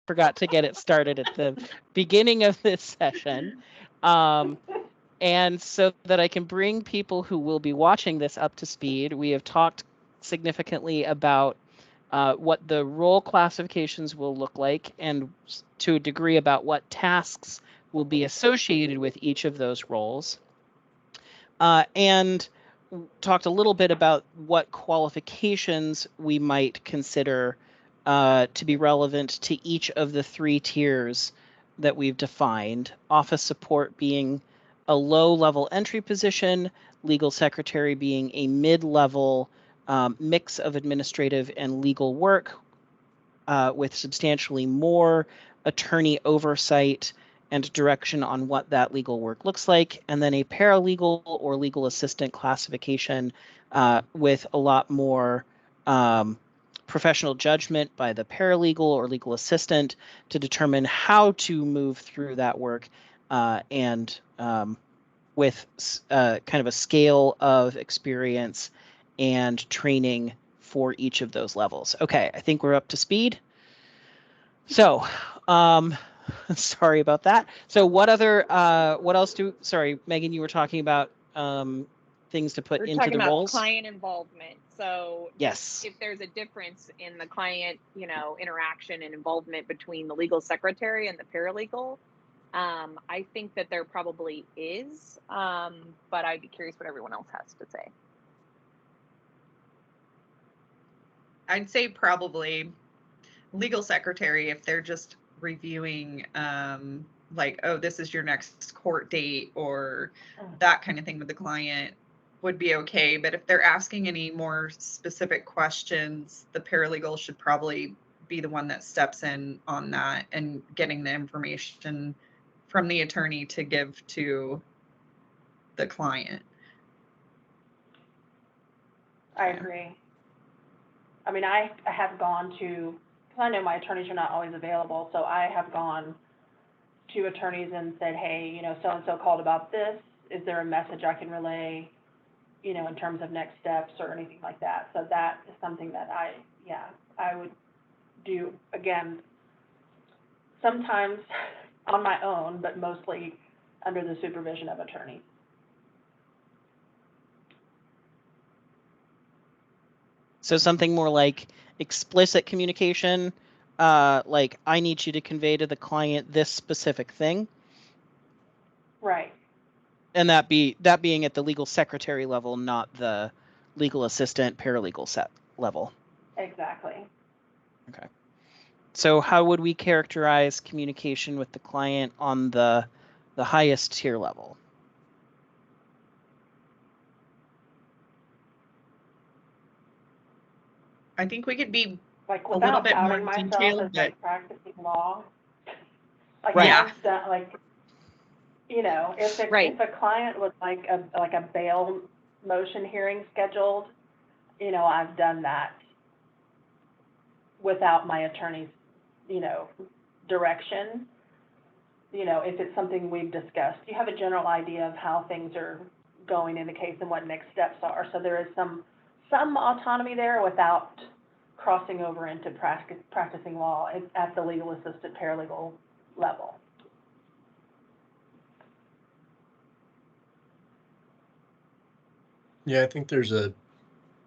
forgot to get it started at the beginning of this session. And so that I can bring people who will be watching this up to speed, we have talked significantly about what the role classifications will look like, and to a degree about what tasks will be associated with each of those roles. And talked a little bit about what qualifications we might consider to be relevant to each of the 3 tiers that we've defined. Office support being a low-level entry position, legal secretary being a mid-level mix of administrative and legal work with substantially more attorney oversight and direction on what that legal work looks like, and then a paralegal or legal assistant classification with a lot more professional judgment by the paralegal or legal assistant to determine how to move through that work and with kind of a scale of experience and training for each of those levels. Okay, I think we're up to speed. So, sorry about that. So what else sorry, Megan, you were talking about things to put into the roles? We're talking about client involvement. So yes, if there's a difference in the client, interaction and involvement between the legal secretary and the paralegal, I think that there probably is, but I'd be curious what everyone else has to say. I'd say probably legal secretary if they're just reviewing like, oh, this is your next court date or that kind of thing with the client would be okay. But if they're asking any more specific questions, the paralegal should probably be the one that steps in on that and getting the information from the attorney to give to the client. I agree. I mean, I have gone to, because I know my attorneys are not always available, so I have gone to attorneys and said, hey, so-and-so called about this. Is there a message I can relay, in terms of next steps or anything like that? So that is something that I would do, again, sometimes on my own, but mostly under the supervision of attorneys. So something more like explicit communication, like I need you to convey to the client this specific thing. Right. And that being at the legal secretary level, not the legal assistant paralegal set level. Exactly. Okay. So how would we characterize communication with the client on the highest tier level? I think we could be like a little bit more detailed, but like practicing law. Like right. I've done, like, if a client would like a bail motion hearing scheduled, I've done that without my attorney's, direction. If it's something we've discussed, you have a general idea of how things are going in the case and what next steps are. So there is some autonomy there without crossing over into practicing law at the legal assistant paralegal level. Yeah, I think there's a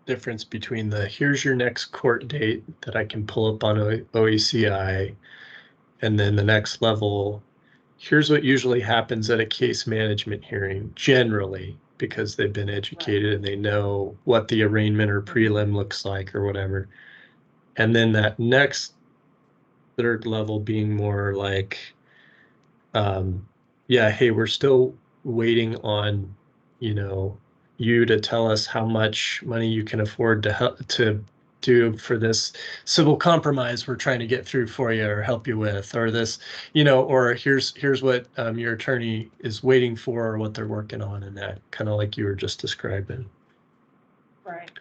difference between here's your next court date that I can pull up on OECI, and then the next level, here's what usually happens at a case management hearing, generally, because they've been educated and they know what the arraignment or prelim looks like or whatever. And then that next third level being more like, hey, we're still waiting on, you to tell us how much money you can afford to do for this civil compromise we're trying to get through for you or help you with, or this, or here's what your attorney is waiting for or what they're working on, and that kind of like you were just describing. Right.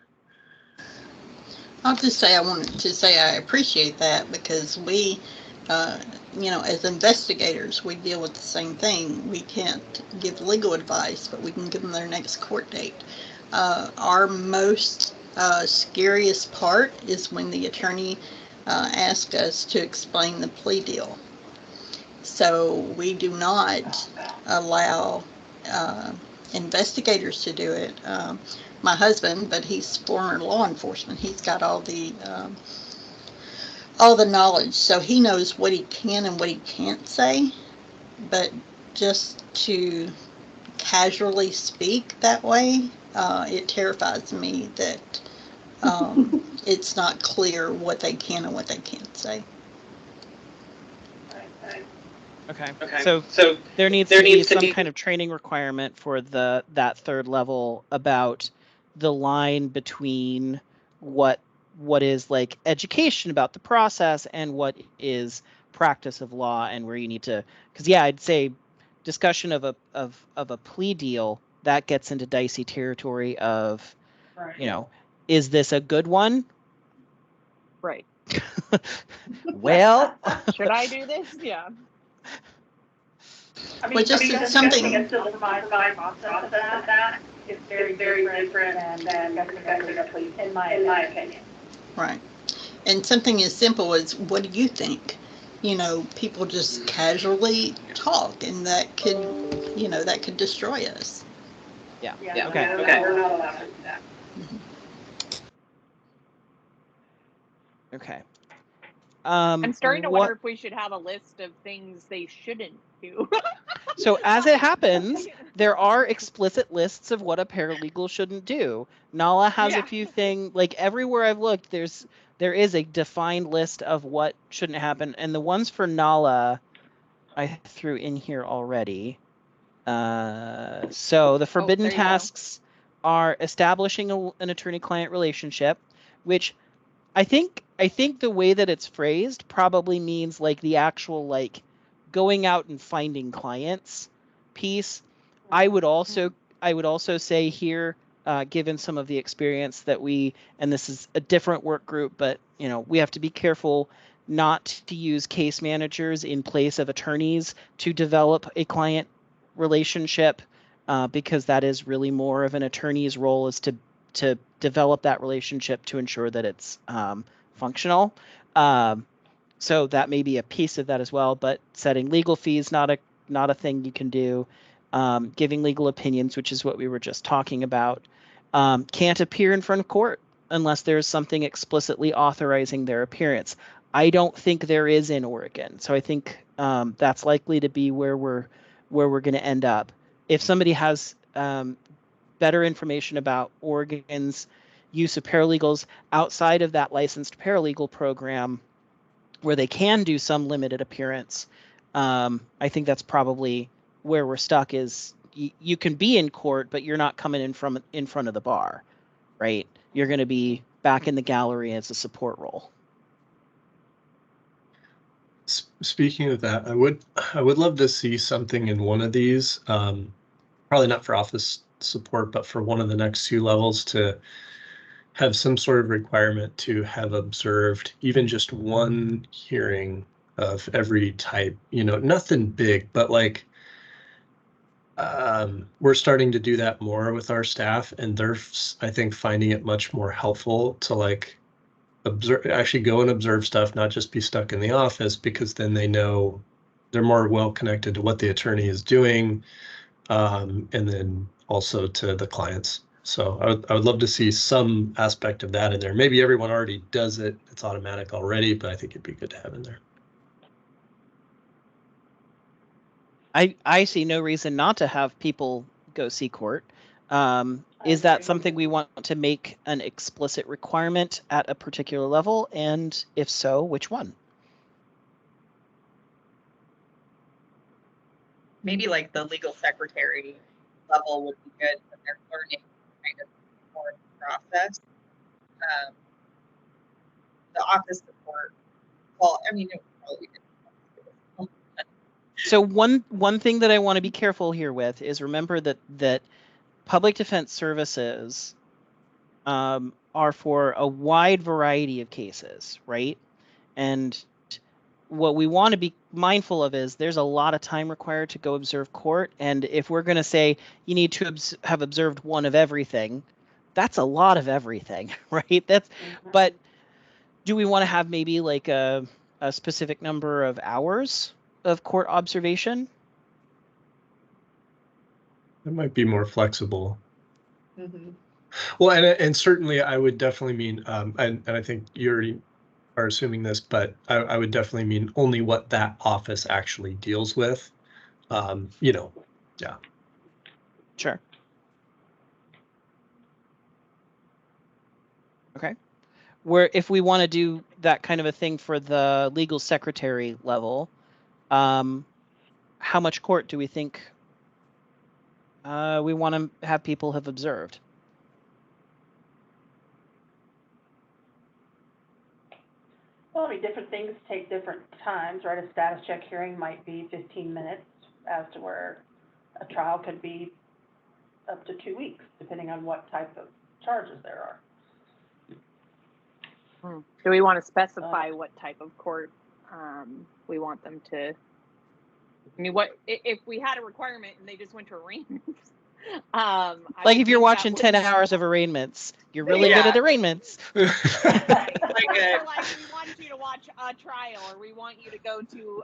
I'll just say I wanted to say I appreciate that because we, as investigators, we deal with the same thing. We can't give legal advice, but we can give them their next court date. Our most scariest part is when the attorney ask us to explain the plea deal. So we do not allow investigators to do it. My husband, but he's former law enforcement. He's got all the knowledge, so he knows what he can and what he can't say. But just to casually speak that way, it terrifies me that it's not clear what they can and what they can't say. Okay. So there needs to be some kind of training requirement for that third level about the line between what is like education about the process and what is practice of law, and where you need to, because I'd say discussion of a plea deal, that gets into dicey territory of, Right. Is this a good one? Right. Well, should I do this? Yeah. I mean, Well, just discussing something- a simplified process of that is very different than discussing a plea, in my opinion. Right. And something as simple as, what do you think? People just casually talk, and that could destroy us. Yeah. Okay. We're not allowed to do that. Okay. I'm starting to wonder if we should have a list of things they shouldn't do. So as it happens, there are explicit lists of what a paralegal shouldn't do. NALA has a few things, like everywhere I've looked, there is a defined list of what shouldn't happen. And the ones for NALA, I threw in here already. So the forbidden tasks are establishing an attorney-client relationship, which I think the way that it's phrased probably means like the actual like going out and finding clients piece. I would also say here, given some of the experience that and this is a different work group, but we have to be careful not to use case managers in place of attorneys to develop a client relationship, because that is really more of an attorney's role, is to develop that relationship to ensure that it's functional. So that may be a piece of that as well. But setting legal fees, not a thing you can do. Giving legal opinions, which is what we were just talking about. Can't appear in front of court unless there's something explicitly authorizing their appearance. I don't think there is in Oregon, so I think that's likely to be where we're going to end up. If somebody has better information about Oregon's use of paralegals outside of that licensed paralegal program, where they can do some limited appearance, I think that's probably where we're stuck. Is you can be in court, but you're not coming in front of the bar, right? You're going to be back in the gallery as a support role. Speaking of that, I would love to see something in one of these, probably not for office support, but for one of the next two levels, to have some sort of requirement to have observed even just one hearing of every type. Nothing big, but like we're starting to do that more with our staff, and they're, I think, finding it much more helpful to like actually go and observe stuff, not just be stuck in the office, because then they know they're more well connected to what the attorney is doing, and then also to the clients. So I would love to see some aspect of that in there. Maybe everyone already does it, it's automatic already, but I think it'd be good to have in there. I see no reason not to have people go see court. Is that something we want to make an explicit requirement at a particular level? And if so, which one? Maybe like the legal secretary level would be good when they're learning kind of more of the process. The office support, well, I mean, it would probably be good. So one thing that I want to be careful here with is remember that public defense services are for a wide variety of cases, right? And what we want to be mindful of is there's a lot of time required to go observe court. And if we're going to say you need to have observed one of everything, that's a lot of everything, right? But Do we want to have maybe like a specific number of hours of court observation? It might be more flexible. Mm-hmm. Well, and certainly I would definitely mean, and I think you already are assuming this, but I would definitely mean only what that office actually deals with. You know, yeah. Sure. Okay. Where if we want to do that kind of a thing for the legal secretary level, how much court do we think we want to have people have observed? Well, I mean, different things take different times, right? A status check hearing might be 15 minutes, as to where a trial could be up to 2 weeks, depending on what type of charges there are. Do we want to specify what type of court we want them to? I mean, what if we had a requirement and they just went to arraignments? Like if you're watching 10 hours of arraignments, you're really good at arraignments. Right. Like we want you to watch a trial, or we want you to go to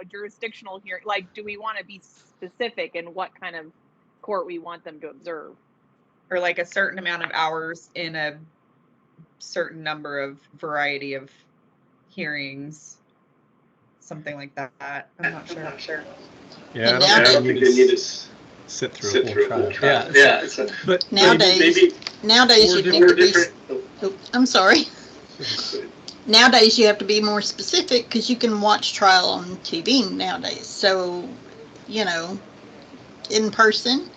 jurisdictional hearing. Like, do we want to be specific in what kind of court we want them to observe? Or like a certain amount of hours in a certain number of variety of hearings, something like that. I'm not sure. Yeah, And I nowadays- don't think they need to sit through a whole trial. Yeah, but Nowadays, nowadays you have to be. Oh, I'm sorry. Nowadays you have to be more specific because you can watch trial on TV nowadays. So, you know, in person.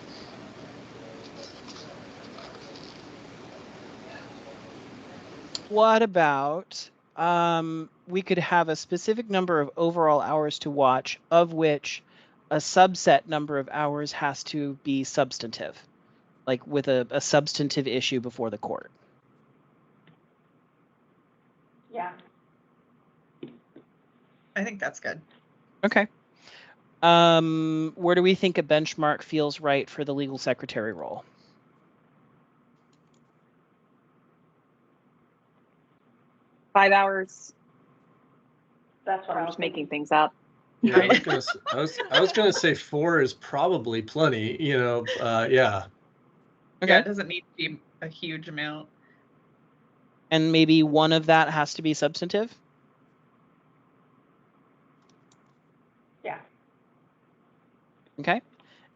What about we could have a specific number of overall hours to watch, of which a subset number of hours has to be substantive, like with a substantive issue before the court. Yeah. I think that's good. Okay. Where do we think a benchmark feels right for the legal secretary role? $5 hours. That's what I'm I was just making thinking. things up. Yeah, I was gonna say 4 is probably plenty. You know, yeah. Okay. Yeah, it doesn't need to be a huge amount. And maybe one of that has to be substantive? Yeah. Okay.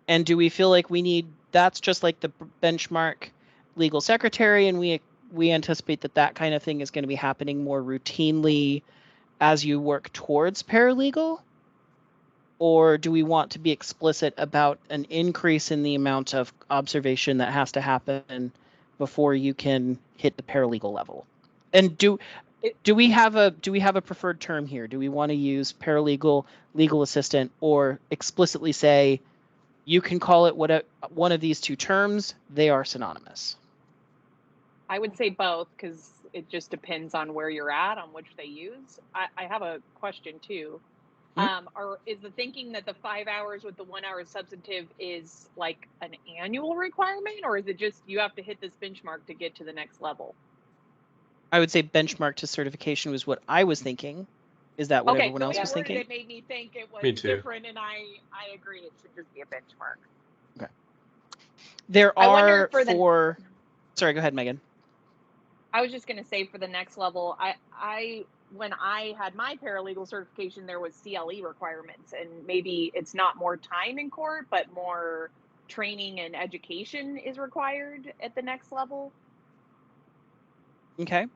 And do we feel like we need, that's just like the benchmark legal secretary, and we anticipate that kind of thing is going to be happening more routinely as you work towards paralegal? Or do we want to be explicit about an increase in the amount of observation that has to happen before you can hit the paralegal level? And do we have a preferred term here? Do we want to use paralegal, legal assistant, or explicitly say you can call it one of these two terms? They are synonymous. I would say both, because it just depends on where you're at, on which they use. I have a question too. Or is the thinking that the 5 hours with the 1 hour substantive is like an annual requirement, or is it just you have to hit this benchmark to get to the next level? I would say benchmark to certification was what I was thinking. Is that what everyone else was thinking? It made me think it was Me too. different, and I agree. It should just be a benchmark. Okay. There are Sorry, go ahead, Megan. I was just going to say for the next level, I when I had my paralegal certification, there was CLE requirements, and maybe it's not more time in court, but more training and education is required at the next level. Okay.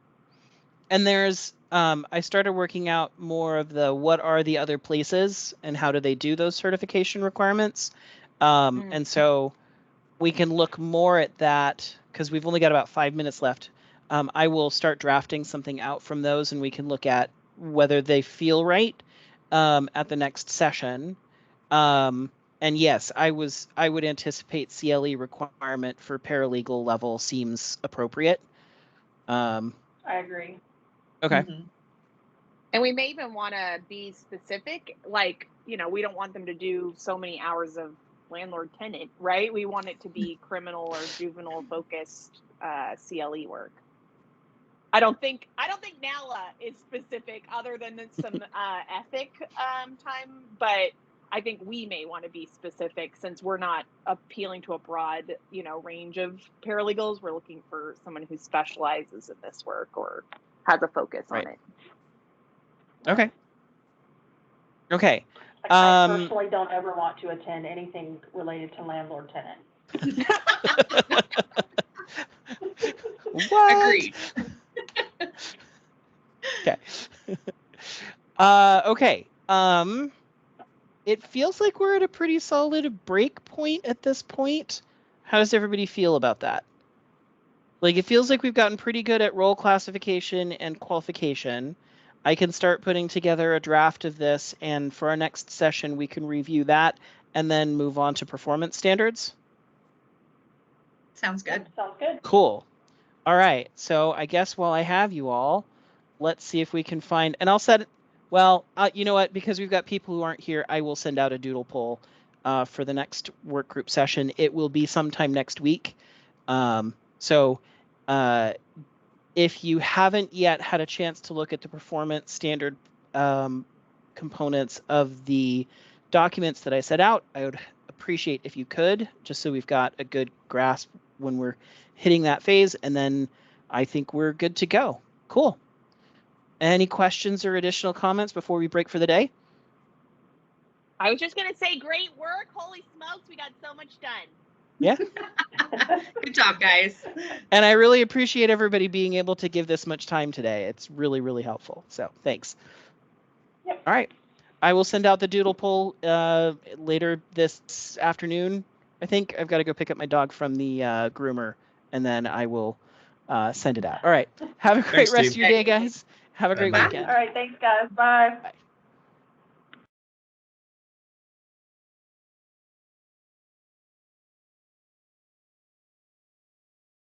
And there's, I started working out more of the what are the other places and how do they do those certification requirements. And so we can look more at that because we've only got about 5 minutes left. I will start drafting something out from those, and we can look at whether they feel right at the next session. And yes, I would anticipate CLE requirement for paralegal level seems appropriate. I agree. Okay. Mm-hmm. And we may even want to be specific, like, we don't want them to do so many hours of landlord tenant, right? We want it to be criminal or juvenile focused CLE work. I don't think NALA is specific other than some ethic time, but I think we may want to be specific since we're not appealing to a broad, range of paralegals. We're looking for someone who specializes in this work or has a focus on it. Okay. Okay. I personally don't ever want to attend anything related to landlord-tenant. What? Agreed. Okay. Okay. It feels like we're at a pretty solid break point at this point. How does everybody feel about that? Like, it feels like we've gotten pretty good at role classification and qualification. I can start putting together a draft of this, and for our next session, we can review that and then move on to performance standards. Sounds good. Sounds good. Cool. All right. So I guess while I have you all, let's see if we can find, and I'll set, well, you know what, because we've got people who aren't here, I will send out a doodle poll for the next work group session. It will be sometime next week. So if you haven't yet had a chance to look at the performance standard components of the documents that I set out, I would appreciate if you could, just so we've got a good grasp when we're hitting that phase, and then I think we're good to go. Cool. Any questions or additional comments before we break for the day? I was just going to say, great work. Holy smokes, we got so much done. Yeah. Good job, guys. And I really appreciate everybody being able to give this much time today. It's really, really helpful. So thanks. Yep. All right. I will send out the doodle poll later this afternoon. I think I've got to go pick up my dog from the groomer, and then I will send it out. All right. Have a great Thanks, rest of team. your day, guys. Have a great Bye. weekend. All right, thanks, guys. Bye. Bye.